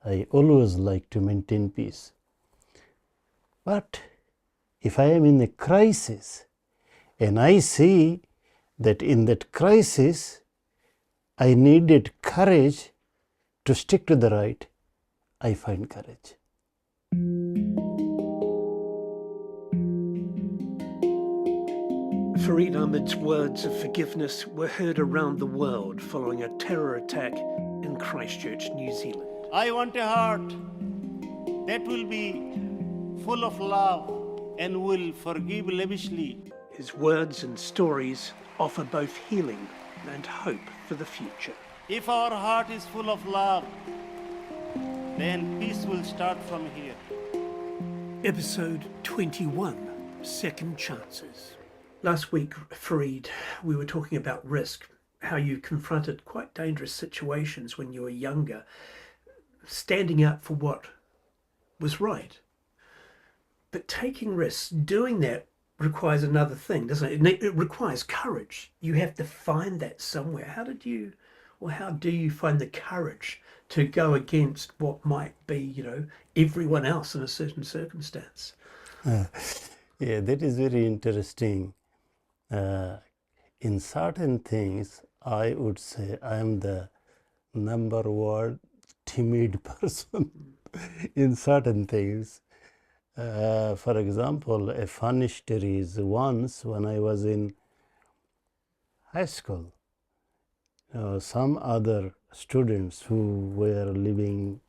I always like to maintain peace. But if I am in a crisis and I see that in that crisis I needed courage to stick to the right, I find courage. Farid Ahmed's words of forgiveness were heard around the world following a terror attack in Christchurch, New Zealand. I want a heart that will be full of love and will forgive lavishly. His words and stories offer both healing and hope for the future. If our heart is full of love, then peace will start from here. Episode 21, Second Chances. Last week, Farid, we were talking about risk, how you confronted quite dangerous situations when you were younger, standing up for what was right. But taking risks, doing that requires another thing, doesn't it? It requires courage. You have to find that somewhere. How do you find the courage to go against what might be, everyone else in a certain circumstance? Yeah, that is very interesting. In certain things, I would say I am the number one timid person in certain things. For example, a funny story is once when I was in high school, some other students who were living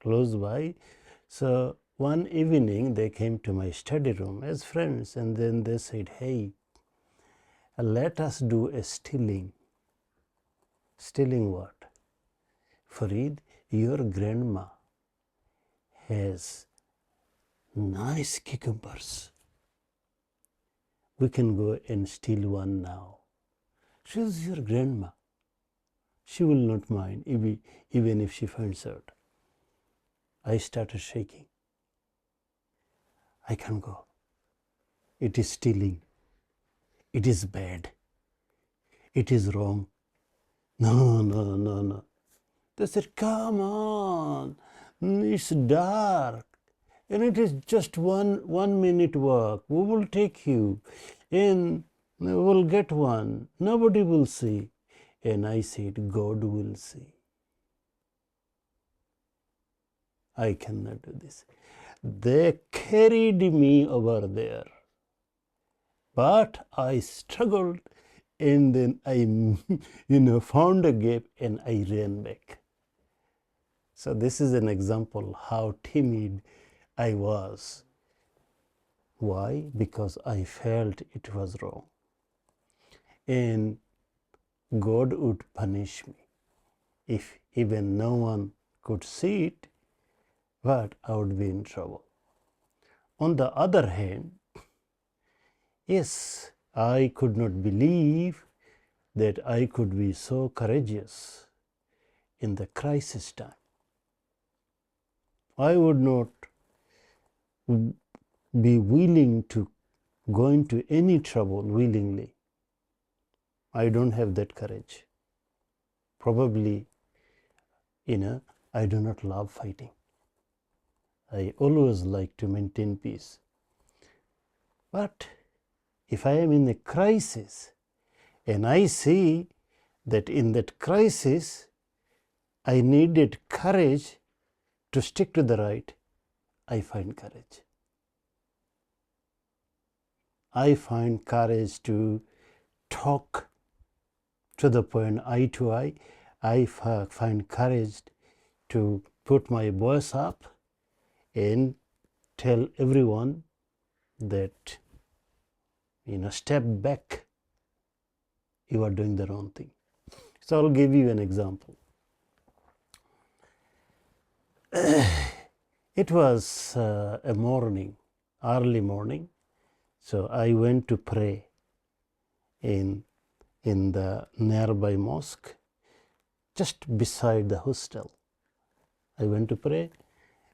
close by, so one evening they came to my study room as friends, and then they said, "Hey, let us do a stealing." Stealing what? Farid, your grandma has nice cucumbers. We can go and steal one now. She's your grandma. She will not mind even if she finds out. I started shaking. I can't go. It is stealing. It is bad. It is wrong. No. They said, "Come on, it's dark. And it is just one minute walk. We will take you and we will get one. Nobody will see." And I said, "God will see. I cannot do this." They carried me over there. But I struggled, and then I found a gap and I ran back. So this is an example how timid I was. Why? Because I felt it was wrong. And God would punish me if even no one could see it, but I would be in trouble. On the other hand, yes, I could not believe that I could be so courageous in the crisis time. I would not be willing to go into any trouble willingly. I don't have that courage. Probably, I do not love fighting. I always like to maintain peace. But if I am in a crisis and I see that in that crisis I needed courage to stick to the right, I find courage. I find courage to talk to the point eye to eye. I find courage to put my voice up and tell everyone that, step back, you are doing the wrong thing. So I'll give you an example. It was a morning, early morning, so I went to pray in the nearby mosque, just beside the hostel. I went to pray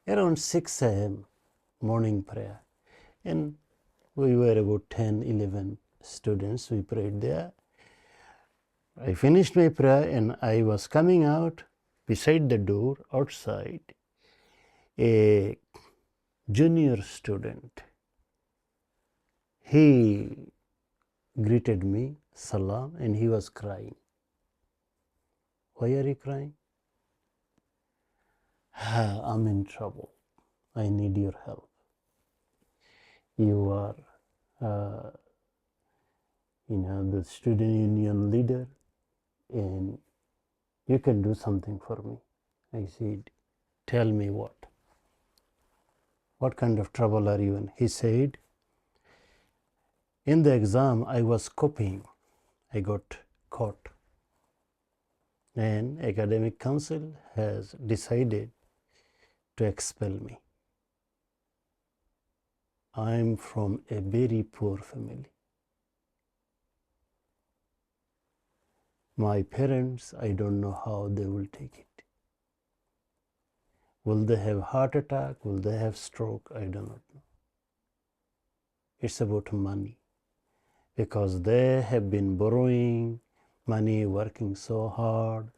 around 6 a.m. morning prayer, and we were about 10, 11 students. We prayed there. I finished my prayer and I was coming out beside the door outside. a junior student, he greeted me, salam, and he was crying. Why are you crying? I'm in trouble. I need your help. You are, the student union leader, and you can do something for me. I said, tell me what? What kind of trouble are you in? He said, in the exam I was copying. I got caught. And academic council has decided to expel me. I am from a very poor family. My parents, I don't know how they will take it. Will they have heart attack? Will they have stroke? I do not know. It's about money, because they have been borrowing money, working so hard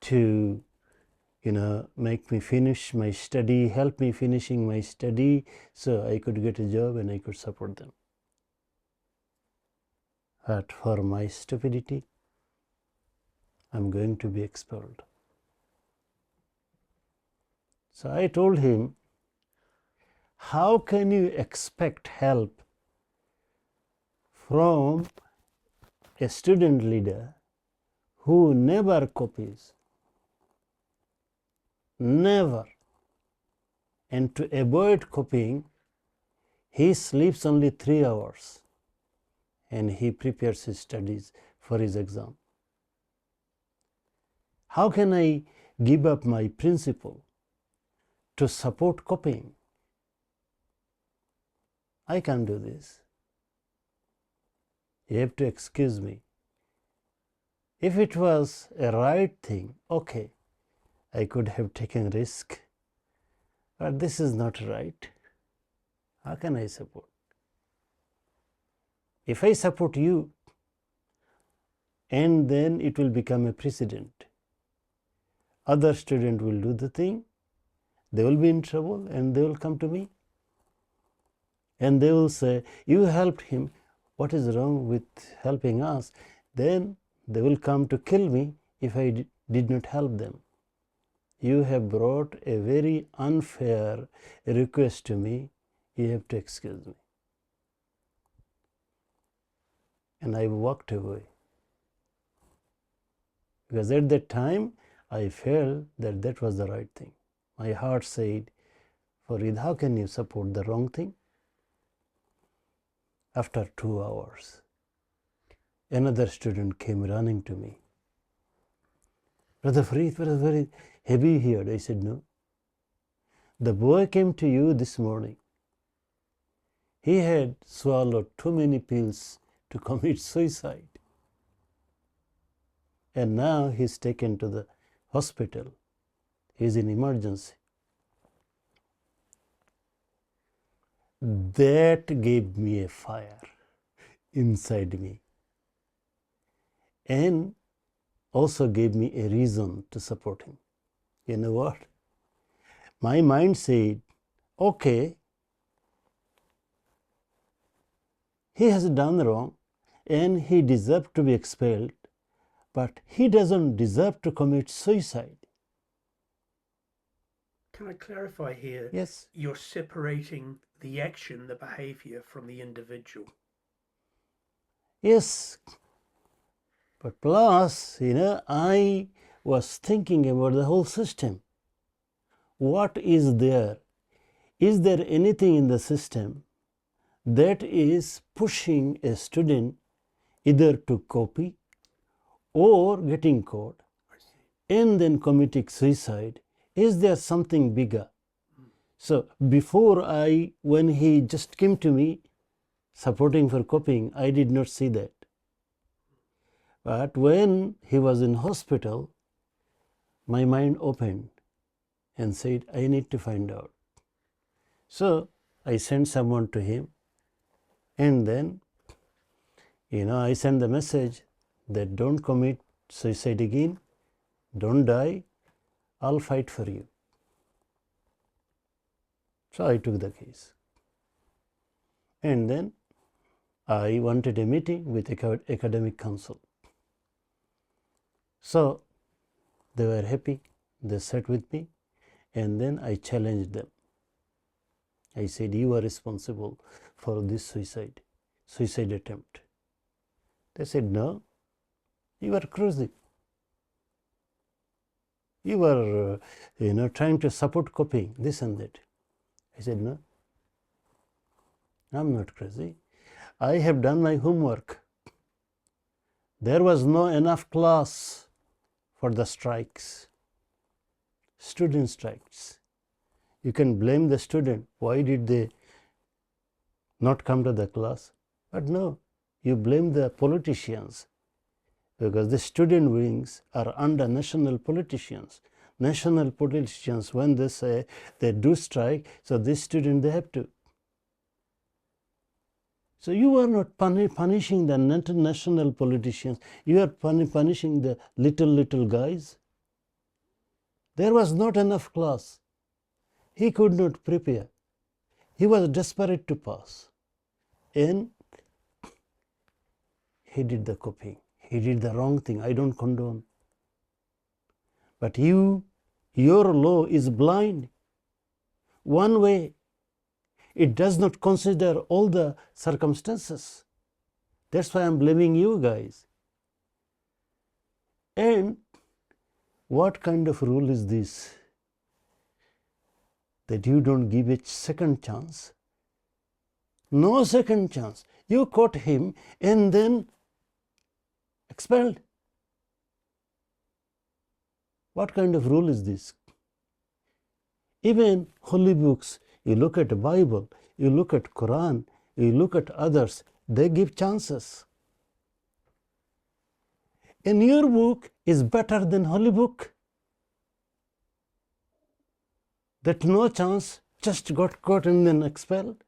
to make me finish my study, help me finishing my study so I could get a job and I could support them. But for my stupidity, I'm going to be expelled. So I told him, how can you expect help from a student leader who never copies? Never. And to avoid copying, he sleeps only 3 hours and he prepares his studies for his exam. How can I give up my principle to support copying? I can't do this. You have to excuse me. If it was a right thing, okay, I could have taken risk, but this is not right. How can I support? If I support you, and then it will become a precedent. Other student will do the thing, they will be in trouble, and they will come to me. And they will say, you helped him, what is wrong with helping us? Then they will come to kill me if I did not help them. You have brought a very unfair request to me, you have to excuse me. And I walked away. Because at that time, I felt that that was the right thing. My heart said, Farid, how can you support the wrong thing? After 2 hours, another student came running to me. Brother Farid, was very heavy here. I said, no. The boy came to you this morning. He had swallowed too many pills to commit suicide. And now he's taken to the hospital. He's in emergency. That gave me a fire inside me, and also gave me a reason to support him. You know what? My mind said, okay, he has done wrong and he deserves to be expelled, but he doesn't deserve to commit suicide. Can I clarify here? Yes. You're separating the action, the behavior, from the individual. Yes. But plus, I was thinking about the whole system. What is there? Is there anything in the system that is pushing a student either to copy or getting caught and then committing suicide? Is there something bigger? So before when he just came to me supporting for copying, I did not see that. But when he was in hospital, my mind opened and said, I need to find out. So I sent someone to him, and then, I sent the message that don't commit suicide again, don't die, I'll fight for you. So I took the case. And then I wanted a meeting with academic council. So they were happy. They sat with me, and then I challenged them. I said, you are responsible for this suicide attempt. They said, no, you are crazy. You are, trying to support copying, this and that. I said, no, I'm not crazy. I have done my homework. There was no enough class for the strikes, student strikes. You can blame the student. Why did they not come to the class? But no, you blame the politicians, because the student wings are under national politicians. National politicians, when they say they do strike, so this student, they have to. So you are not punishing the national politicians. You are punishing the little guys. There was not enough class. He could not prepare. He was desperate to pass. And he did the copying. He did the wrong thing. I don't condone. But your law is blind. One way. It does not consider all the circumstances. That's why I'm blaming you guys. And what kind of rule is this? That you don't give a second chance? No second chance. You caught him and then expelled. What kind of rule is this? Even holy books, you look at the Bible, you look at Quran, you look at others, they give chances. And your book is better than holy book. That no chance, just got caught and then expelled.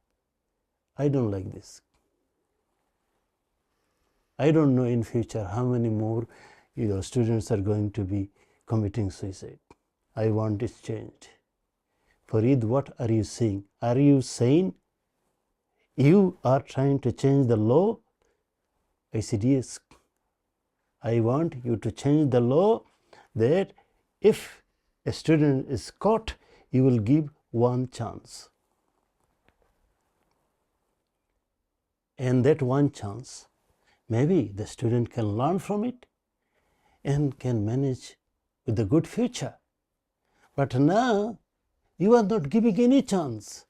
I don't like this. I don't know in future how many more students are going to be committing suicide. I want it changed. Farid, what are you saying? Are you saying you are trying to change the law? I said, yes. I want you to change the law that if a student is caught, you will give one chance. And that one chance, maybe the student can learn from it and can manage with a good future. But now, you are not giving any chance.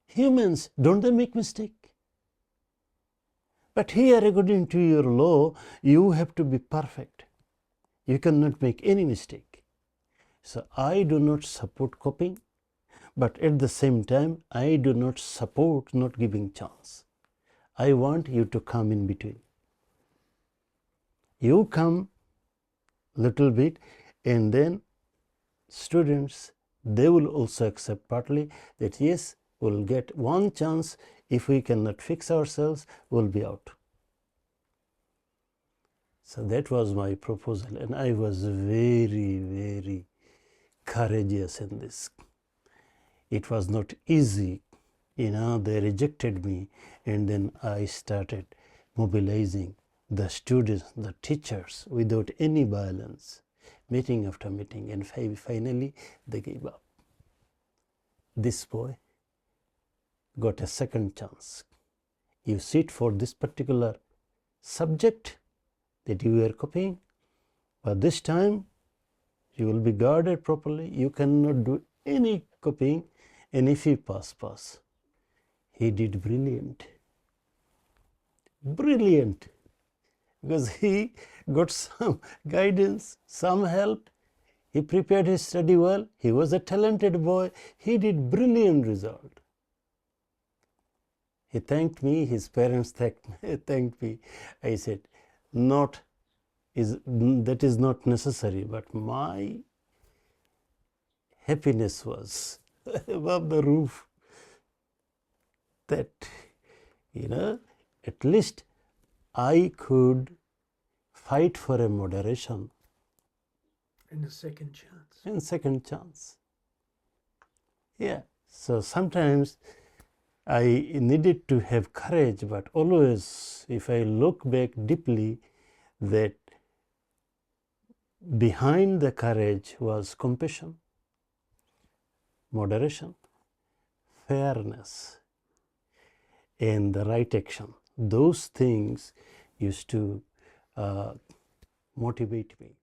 Humans, don't they make mistake? But here, according to your law, you have to be perfect. You cannot make any mistake. So I do not support copying, but at the same time, I do not support not giving chance. I want you to come in between. You come little bit, and then students, they will also accept partly that yes, we'll get one chance. If we cannot fix ourselves, we'll be out. So that was my proposal, and I was very, very courageous in this. It was not easy. They rejected me, and then I started mobilizing the students, the teachers, without any violence, meeting after meeting, and finally they gave up. This boy got a second chance. You sit for this particular subject that you were copying, but this time you will be guarded properly. You cannot do any copying, and if you pass. He did brilliant. Brilliant. Because he got some guidance, some help. He prepared his study well. He was a talented boy. He did brilliant result. He thanked me. His parents thanked me. I said, that is not necessary, but my happiness was above the roof. That, at least I could fight for a moderation. And a second chance. And second chance. Yeah, so sometimes I needed to have courage, but always, if I look back deeply, that behind the courage was compassion, moderation, fairness, and the right action. Those things used to motivate me.